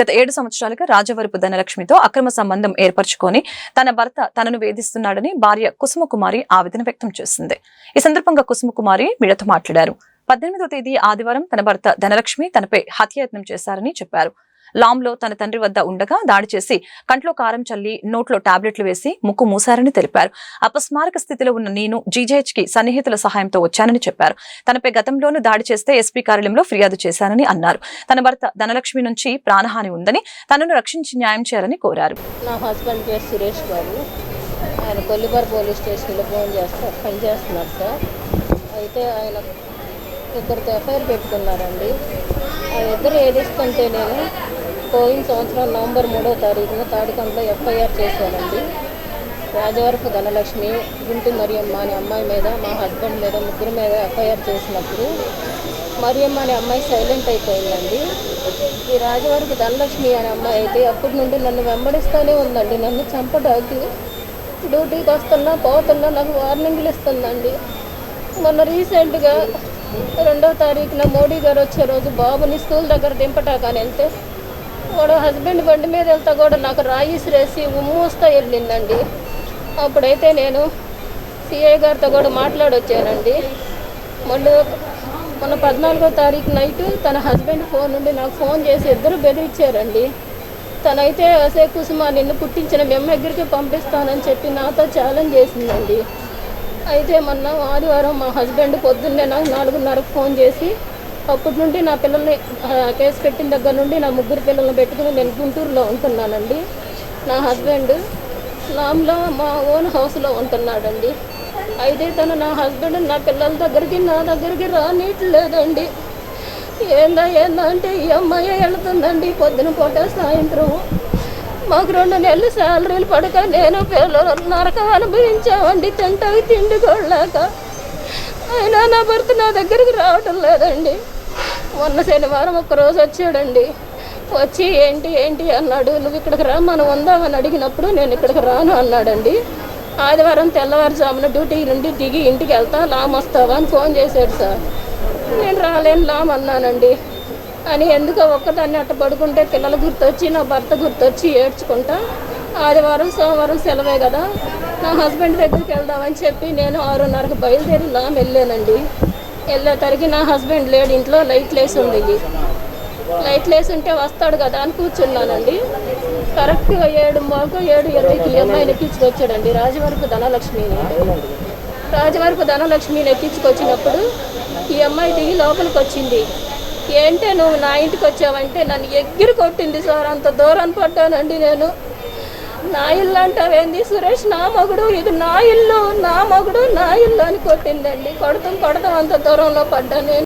గత 7 సంవత్సరాలుగా రాజవరపు ధనలక్ష్మితో అక్రమ సంబంధం ఏర్పరచుకొని తన భర్త తనను వేధిస్తున్నాడని భార్య కుసుమకుమారి ఆవేదన వ్యక్తం చేసింది. ఈ సందర్భంగా కుసుమకుమారి మీడియాతో మాట్లాడారు. 18వ తేదీ ఆదివారం తన భర్త ధనలక్ష్మి తనపై హత్యాయత్నం చేశారని చెప్పారు. లాంలో తన తండ్రి వద్ద ఉండగా దాడి చేసి కంట్లో కారం చల్లి నోట్లో టాబ్లెట్లు వేసి ముక్కు మూశారని తెలిపారు. అపస్మారక స్థితిలో ఉన్న నేను జీజేహెచ్ కి సన్నిహితుల సహాయంతో వచ్చానని చెప్పారు. తనపై గతంలోనూ దాడి చేస్తే ఎస్పీ కార్యాలయంలో ఫిర్యాదు చేశానని అన్నారు. తన భర్త ధనలక్ష్మి నుంచి ప్రాణహాని ఉందని తనను రక్షించి న్యాయం చేయాలని కోరారు. నా హస్బెండ్ పేరు సురేష్ బాబు. ఆయన కొల్లిపర్ పోలీస్ స్టేషన్లో పనిచేస్తున్నారు సార్. అయితే ఆయన ఇద్దరితో ఎఫ్ఐఆర్ పెట్టుకున్నారండి. ఆ ఇద్దరు ఏదిస్తుంటే నేను పోయిన సంవత్సరం నవంబర్ 3వ తారీఖున తాడికంట్లో ఎఫ్ఐఆర్ చేశానండి. రాజవరపు ధనలక్ష్మి, గుంటి మరియమ్మ అనే అమ్మాయి మీద, మా హస్బెండ్ మీద, ముగ్గురు మీద ఎఫ్ఐఆర్ చేసినప్పుడు మరియమ్మ అనే అమ్మాయి సైలెంట్ అయిపోయిందండి. ఈ రాజవరపు ధనలక్ష్మి అనే అమ్మాయి అయితే అప్పటి నుండి నన్ను వెంబడిస్తూనే ఉందండి. నన్ను చంపడానికి డ్యూటీకి వస్తున్నా పోతున్నా నాకు వార్నింగ్లు ఇస్తుందండి. మొన్న రీసెంట్గా 2వ తారీఖున మోడీ గారు వచ్చే రోజు బాబుని స్కూల్ దగ్గర దింపటాకని వెళ్తే వాడు హస్బెండ్ బండి మీద వెళ్తా కూడా నాకు రాయిసిరేసి ఉమ్మూస్తా వెళ్ళిందండి. అప్పుడైతే నేను సిఐ గారితో కూడా మాట్లాడొచ్చానండి. మొన్న 14వ తారీఖు నైట్ తన హస్బెండ్ ఫోన్ నుండి నాకు ఫోన్ చేసి ఇద్దరు బెదిరించారండి. తనైతే అసే కుసుమ నిన్ను పుట్టించిన మేము దగ్గరికి పంపిస్తానని చెప్పి నాతో ఛాలెంజ్ చేసిందండి. అయితే మొన్న ఆదివారం మా హస్బెండ్ పొద్దున్నే నాకు 4:30కు ఫోన్ చేసి అప్పటి నుండి నా పిల్లల్ని కేసు పెట్టిన దగ్గర నుండి నా ముగ్గురు పిల్లల్ని పెట్టుకుని నేను గుంటూరులో ఉంటున్నానండి. నా హస్బెండ్ లాంలో మా ఓన్ హౌస్లో ఉంటున్నాడండి. అయితే తను నా హస్బెండ్ నా పిల్లల దగ్గరికి నా దగ్గరికి రానిట్లేదండి. ఏందా అంటే ఈ అమ్మాయి వెళుతుందండి పొద్దున పూట సాయంత్రం. మాకు 2 నెలలు శాలరీలు పడక నేను పిల్లలు నరకం అనుభవించామండి. తింటాకి తిండి కొడలేక. అయినా నా భర్త నా దగ్గరికి రావటం లేదండి. మొన్న శనివారం ఒక్కరోజు వచ్చాడండి. వచ్చి ఏంటి అన్నాడు. నువ్వు ఇక్కడికి రా మనం ఉందామని అడిగినప్పుడు నేను ఇక్కడికి రాను అన్నాడండి. ఆదివారం తెల్లవారుజామున డ్యూటీ నుండి దిగి ఇంటికి వెళ్తా, లామ్ వస్తావా అని ఫోన్ చేశాడు సార్. నేను రాలేను లామ్ అన్నానండి. అని ఎందుకో ఒక్కదాన్ని అట్ట పడుకుంటే పిల్లలు గుర్తొచ్చి నా భర్త గుర్తొచ్చి ఏడ్చుకుంటా ఆదివారం సోమవారం సెలవే కదా నా హస్బెండ్ దగ్గరికి వెళ్దామని చెప్పి నేను 6:30కు బయలుదేరి లామ్ వెళ్ళానండి. వెళ్ళేసరికి నా హస్బెండ్ లేడు, ఇంట్లో లైట్లు వేసి ఉంది. లైట్లు వేసి ఉంటే వస్తాడు కదా అని కూర్చున్నానండి. కరెక్ట్గా 7:20కి ఈ అమ్మాయిని ఎక్కించుకొచ్చాడండి రాజవరపు ధనలక్ష్మిని ఎక్కించుకొచ్చినప్పుడు ఈ అమ్మాయి దిగి లోపలికి వచ్చింది. ఏంటే నువ్వు నా ఇంటికి వచ్చావంటే నన్ను ఎగిరి కొట్టింది సార్. అంత దూరం పడ్డానండి నేను. నా ఇల్లు అంటావేంది సురేష్, నా మగుడు, ఇది నా ఇల్లు, నా మగుడు, నా ఇల్లు అని కొట్టిందండి. కొడతాం అంత దూరంలో పడ్డా నేను.